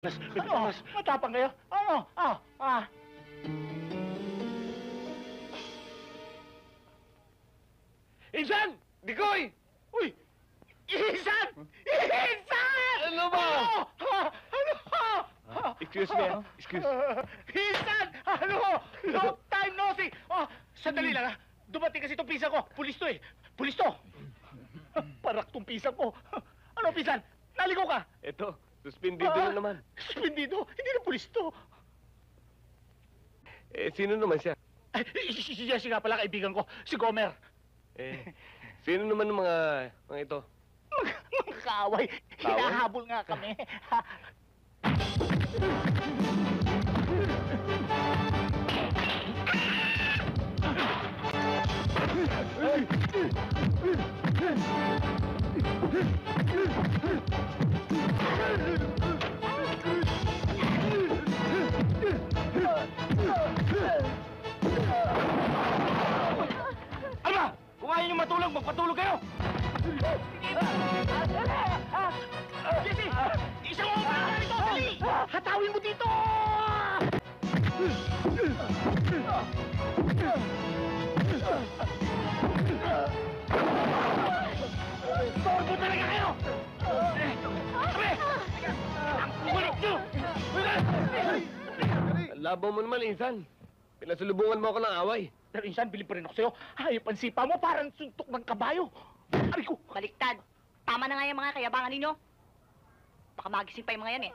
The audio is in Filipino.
Ano? Matapang kayo? Ano? Insan! Dikoy! Uy! Isan! Isan! Ano ba? Ano? Excuse me, excuse. Isan! Ano? Long time no see! Sandali lang, Dumating kasi itong pisa ko. Pulis to eh. Pulis to. Parak tong pisa ko. Ano, pisan? Naligaw ka? Ito, suspendido na naman. Suspendido? Hindi na pulis to. Sino naman siya? Ay, siya nga pala kaibigan ko. Si Gomer. Sino naman ng mga ito? Mga kaaway. Hinahabol nga kami. Ano ba? Kung ayaw niyo matulog, magpatulog kayo! Jesse! Isang mo pa na ito! Dali! Hatawin mo dito! Torbo talaga kayo! Sabi! Balik nyo! Laban mo naman, Insan. Pinasulubungan mo ako ng away. Pero insan, bilib pa rin ako sa'yo. Hayop ang sipa mo, parang suntok ng kabayo. Aray ko! Baliktad. Tama na nga yung mga kayabangan ninyo. Baka magising pa yung mga yan eh.